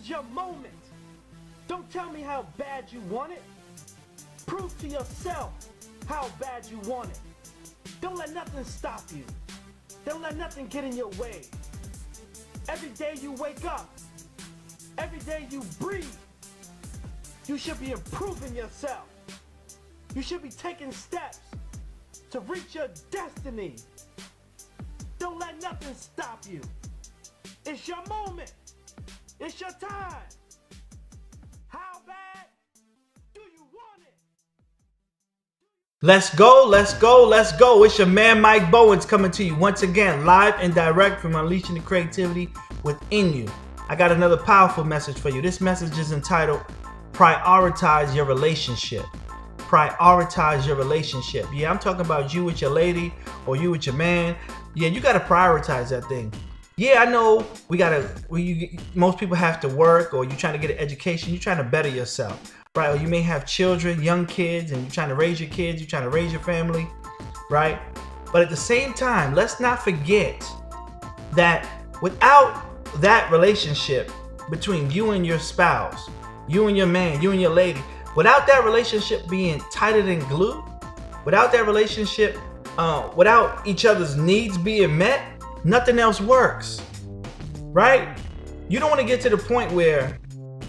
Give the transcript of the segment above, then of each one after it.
is your moment. Don't tell me how bad you want it. Prove to yourself how bad you want it. Don't let nothing stop you. Don't let nothing get in your way. Every day you wake up, every day you breathe, you should be improving yourself. You should be taking steps to reach your destiny. Don't let nothing stop you. It's your moment. It's your time. How bad do you want it? Let's go, let's go, let's go. It's your man Mike Bowens coming to you once again, live and direct from Unleashing the Creativity Within You. I got another powerful message for you. This message is entitled, Prioritize Your Relationship. Prioritize your relationship. Yeah, I'm talking about you with your lady or you with your man. Yeah, you got to prioritize that thing. Yeah, I know most people have to work, or you're trying to get an education. You're trying to better yourself, right? Or you may have children, young kids, and you're trying to raise your kids. You're trying to raise your family, right? But at the same time, let's not forget that without that relationship between you and your spouse, you and your man, you and your lady, without that relationship being tighter than glue, without that relationship, without each other's needs being met, nothing else works, right? You don't want to get to the point where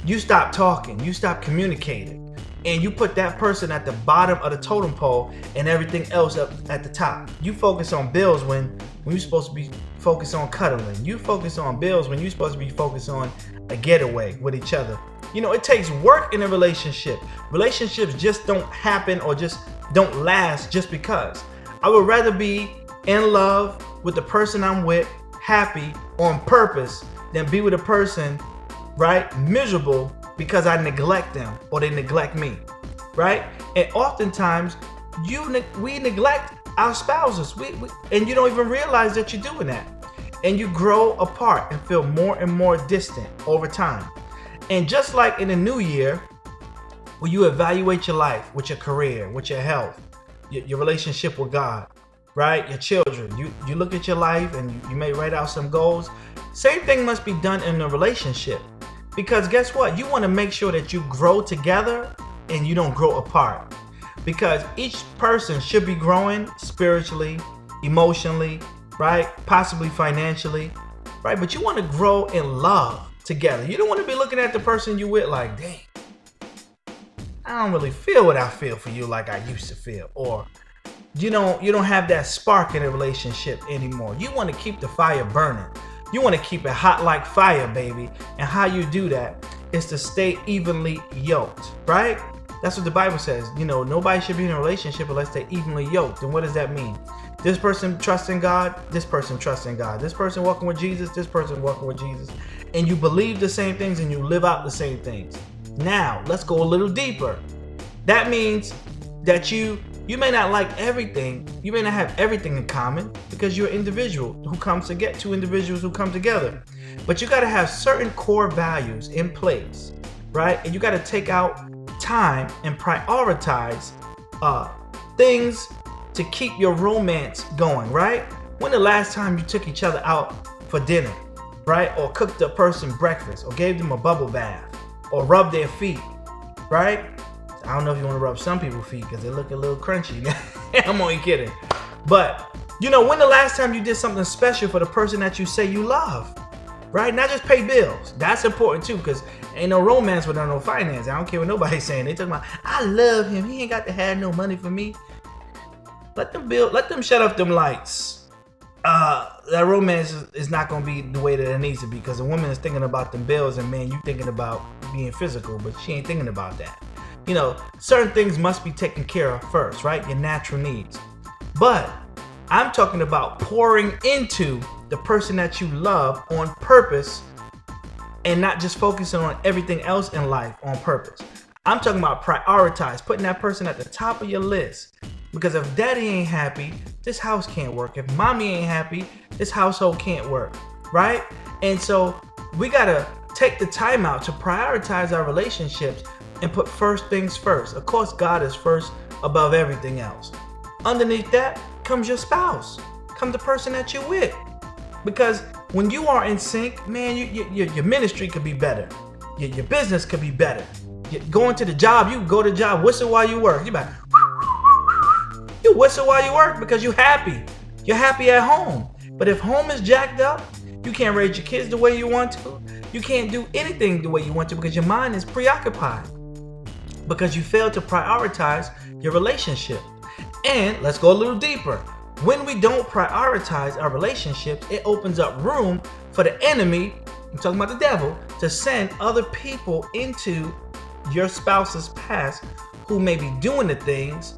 you stop talking, you stop communicating, and you put that person at the bottom of the totem pole and everything else up at the top. You focus on bills when you're supposed to be focused on cuddling. You focus on bills when you're supposed to be focused on a getaway with each other. You know, it takes work in a relationship. Relationships just don't happen or just don't last just because. I would rather be in love with the person I'm with, happy on purpose, than be with a person, right, miserable because I neglect them or they neglect me, right? And oftentimes we neglect our spouses, and you don't even realize that you're doing that, and you grow apart and feel more and more distant over time. And just like in the new year, when you evaluate your life with your career, with your health, your relationship with God, right? Your children, you look at your life and you may write out some goals. Same thing must be done in a relationship, because guess what? You want to make sure that you grow together and you don't grow apart, because each person should be growing spiritually, emotionally, right? Possibly financially, right? But you want to grow in love together. You don't want to be looking at the person you with like, dang, I don't really feel what I feel for you like I used to feel, or you don't have that spark in a relationship anymore. You want to keep the fire burning. You want to keep it hot like fire, baby. And how you do that is to stay evenly yoked, right? That's what the Bible says. You know, nobody should be in a relationship unless they're evenly yoked. And what does that mean? This person trusting God, this person trusting God. This person walking with Jesus, this person walking with Jesus. And you believe the same things and you live out the same things. Now, let's go a little deeper. That means that you may not like everything. You may not have everything in common because you're an individual who comes to get two individuals who come together. But you got to have certain core values in place, right? And you got to take out time and prioritize things to keep your romance going, right? When the last time you took each other out for dinner, right? Or cooked a person breakfast, or gave them a bubble bath, or rubbed their feet, right? I don't know if you want to rub some people's feet because they look a little crunchy. I'm only kidding. But, you know, when the last time you did something special for the person that you say you love, right? Not just pay bills. That's important too, because ain't no romance without no finance. I don't care what nobody's saying. They talking about, I love him. He ain't got to have no money for me. Let them shut off them lights. That romance is not going to be the way that it needs to be, because the woman is thinking about them bills, and man, you thinking about being physical, but she ain't thinking about that. You know, certain things must be taken care of first, right? Your natural needs. But I'm talking about pouring into the person that you love on purpose, and not just focusing on everything else in life on purpose. I'm talking about prioritize, putting that person at the top of your list. Because if daddy ain't happy, this house can't work. If mommy ain't happy, this household can't work, right? And so we gotta take the time out to prioritize our relationships and put first things first. Of course, God is first above everything else. Underneath that comes your spouse, comes the person that you're with. Because when you are in sync, man, your ministry could be better. Your business could be better. Going to the job, you go to the job, whistle while you work. You whistle while you work because you're happy. You're happy at home. But if home is jacked up, you can't raise your kids the way you want to. You can't do anything the way you want to because your mind is preoccupied. Because you fail to prioritize your relationship. And let's go a little deeper. When we don't prioritize our relationships, it opens up room for the enemy, I'm talking about the devil, to send other people into your spouse's past who may be doing the things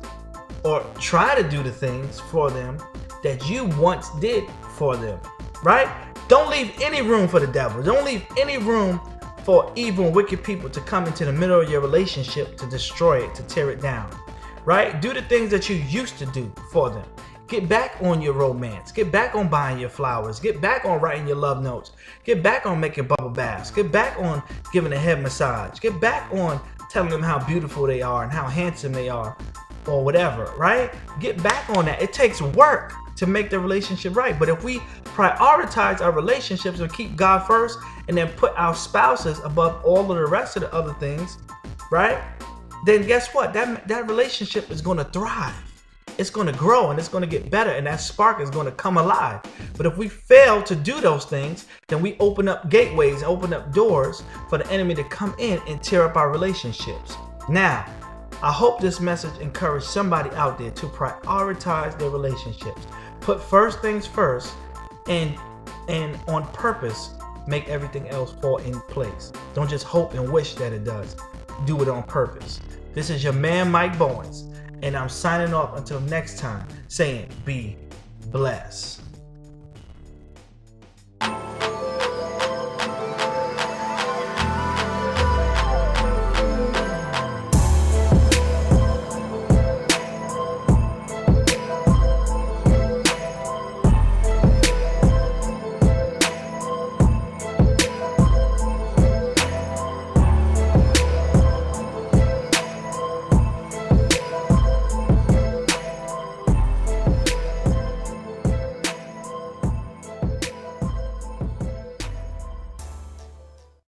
or try to do the things for them that you once did for them, right? Don't leave any room for the devil. Don't leave any room for evil and wicked people to come into the middle of your relationship to destroy it, to tear it down, right? Do the things that you used to do for them. Get back on your romance. Get back on buying your flowers. Get back on writing your love notes. Get back on making bubble baths. Get back on giving a head massage. Get back on telling them how beautiful they are and how handsome they are or whatever, right? Get back on that. It takes work to make the relationship right. But if we prioritize our relationships and keep God first and then put our spouses above all of the rest of the other things, right? Then guess what? That relationship is going to thrive. It's going to grow and it's going to get better and that spark is going to come alive. But if we fail to do those things, then we open up gateways, open up doors for the enemy to come in and tear up our relationships. Now, I hope this message encouraged somebody out there to prioritize their relationships. Put first things first and on purpose make everything else fall in place. Don't just hope and wish that it does. Do it on purpose. This is your man Mike Bowens. And I'm signing off until next time, saying be blessed.